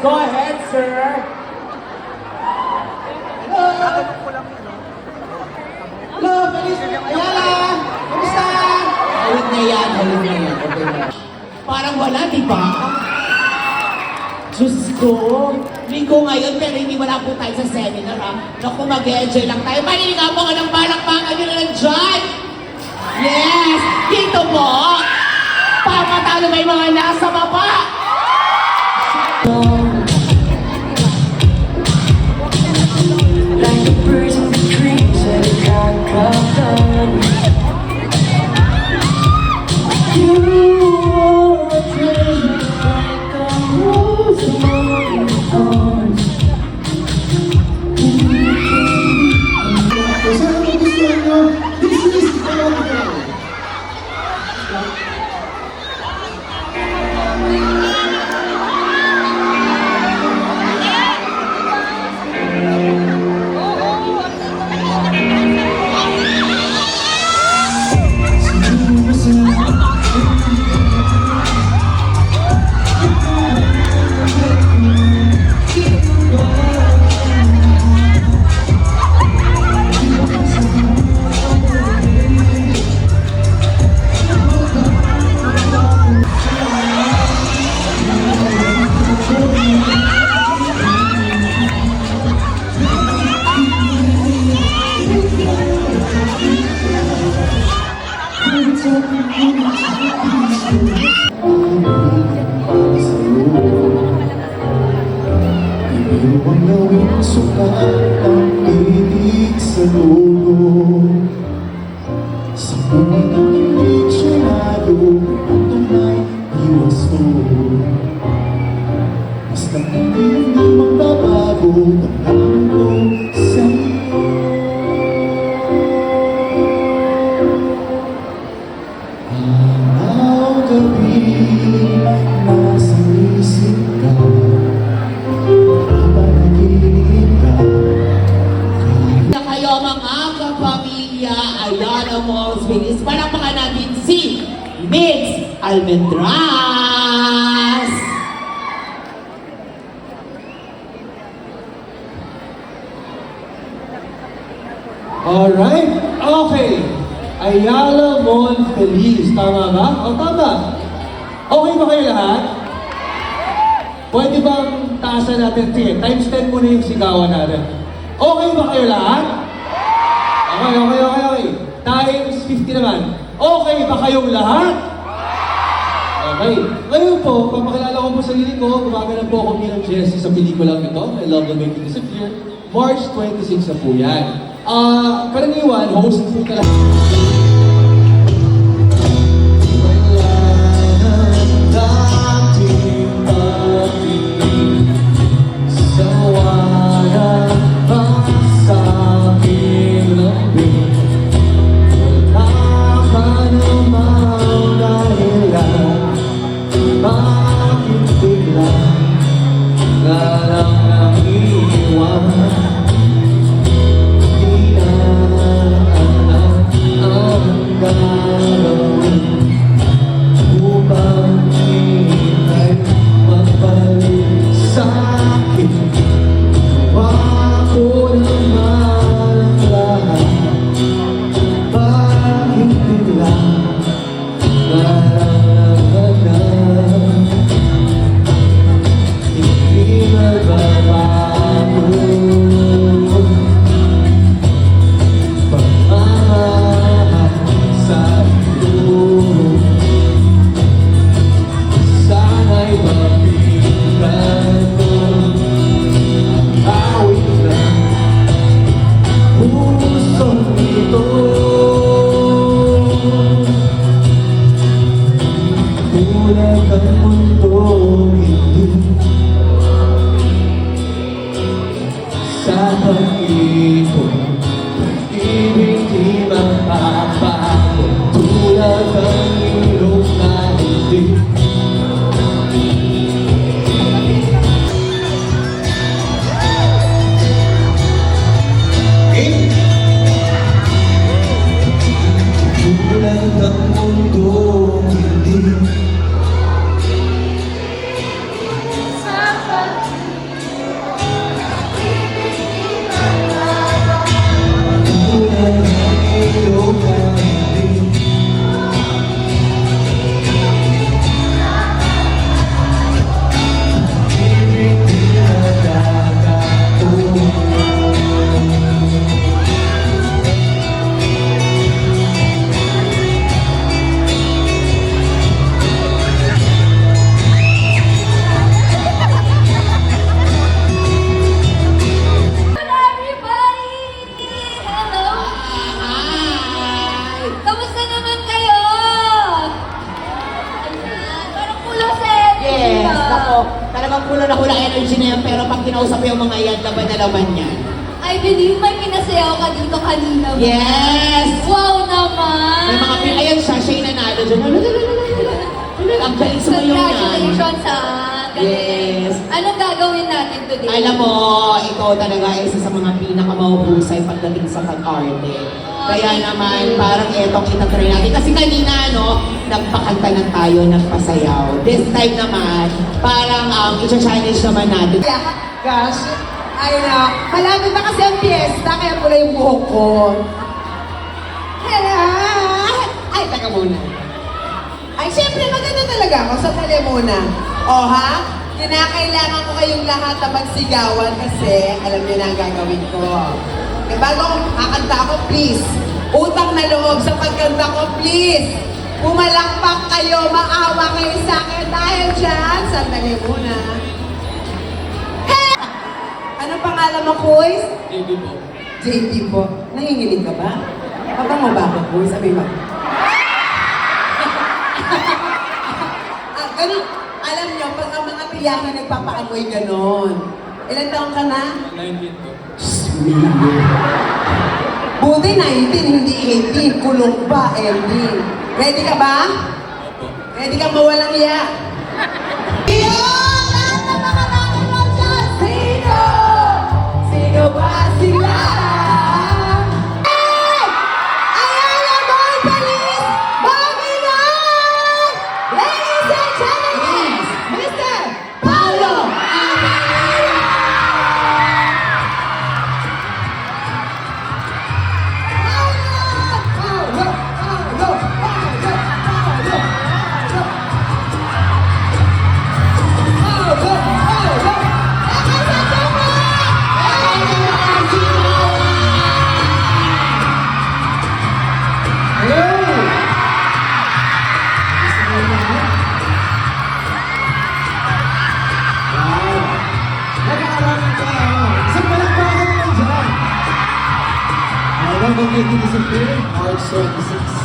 go ahead, sir. Hello, Feliz Ayala! Kamusta? Halid na yan. Okay na. Parang wala, di ba? Diyos ko. Linggo ngayon, pero hindi wala po tayo sa seminar, ha? Naku, mag-enjoy lang tayo. Maninga po ka ng palakpakan nyo na nandyan. Yes! Dito po! Papatalo ba yung mga nasa baba? Like the birds in the trees that it got caught on. You are a dream like a rose among the thorns. Kung saan ang gusto nyo, this is the way. Iwan gawing sukat ang titig sa dulo. Sa buhay ng hindi tsunado, ang tunay iwas mo. Basta't hindi magbabago ang ko sa'yo. Araw gabi, nasa isip ka. Kayo mga kapamilya, Ayala Malls Philippines. Palakpakan natin si Migs Almendras. Alright, okay. Ayala Mall Feliz, tama ba? O tama. Okay ba kayo lahat? Pwede bang taasan natin? Sige, times 10 muna yung sigawan natin. Okay ba kayo lahat? Okay. Times 50 naman. Okay ba kayong lahat? Okay. Ngayon po, papakilala ko po sarili ko. Gumagana po ako bilang Jessie sa pelikulang ito. I Love the Way to Disappear. March 26 na po yan. Karaniwan, host po talaga. na yan, pero pag kinausap mo yung mga yan, laban na laban yan. I believe may pinasayaw ka dito kanina. Yes! Wow naman! May mga ayan siya yung nanalo dyan. Ang galing sumayaw na. Congratulations ha! Galing. Yes. Anong gagawin natin today? Alam mo, ikaw talaga isa sa mga pinakamahuhusay pagdating sa pag-arte. Kaya naman, parang etong itatry natin. Kasi kanina, no, nagpakanta na tayo, nagpasayaw. This time naman, parang i-challenge naman natin. Gosh, ay na, malapit na kasi ang fiesta, kaya pula yung buhok ko. Hello! Ay, taka muna. Ay, syempre, maganda talaga ako. Sandali muna. O ha? Kinakailangan ko kayong lahat na magsigawan kasi alam niyo na ang gagawin ko. Eh, bago kakanta ako, please. Utang na loob sa pagkanta ko, please. Pumalakpak kayo, maawa kayo sa akin dahil dyan. Sandali muna. Ano pangalan mo, Kuys? JB po. JP po. Nanginginig ka ba? Pabango ba ako, Kuys? Sabi mo. Ganun. Alam niyo, pag ang mga tiyakan nagpapaamoy ganon. Ilan taong ka na? 19 po. Buti 19, hindi 18. Kulong ba, Elvin? Ready ka ba? Opo. Ready ka mawalang iya? Iyon! Lahat ng mga nakilang dyan! Sino? Sino ba sila? Hey! Ayala Boy Police! Baminan! Ladies and gentlemen, Mr. Paolo Aguilera! Paolo! Paolo! Paolo! Welcome to the disappear, March 26.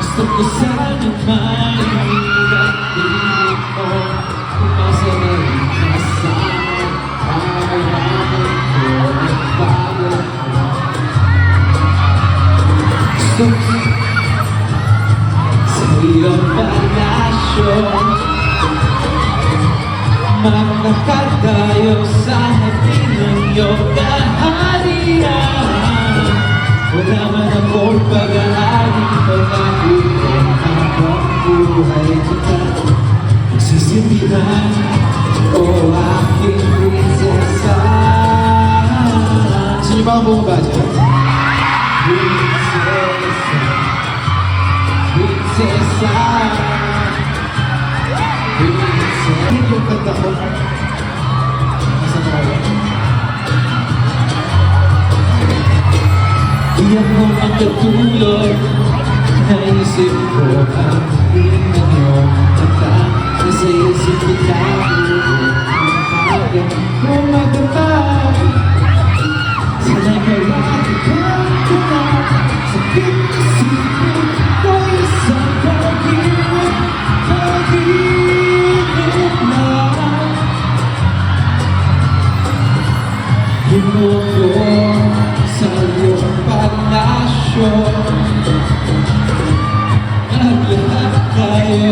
Gusto ko sana mahilig at pilit mo Umasa na rin kasama Pahirapan ko at bago Gusto ko sa iyong palasyo Makakadayo sa hapin ng iyong kaharian Wala man akong pag-aari Pag-aari ko habang buhay kita Magsisimbihan O aking prinsesa Sino ba ang bumaba dyan? Prinsesa Prinsesa Prinsesa Ano yung kanta ko? Nasa bawah. Iyak mo ang katulog Naisip ko ang hiling ng iyong kanta Nasa isip kita Kung magdamag Sana'y marami kang kita Sakit isipin ko isang pag-ibig Pag-ibig na Hinuko sa iyong palasyo At lahat tayo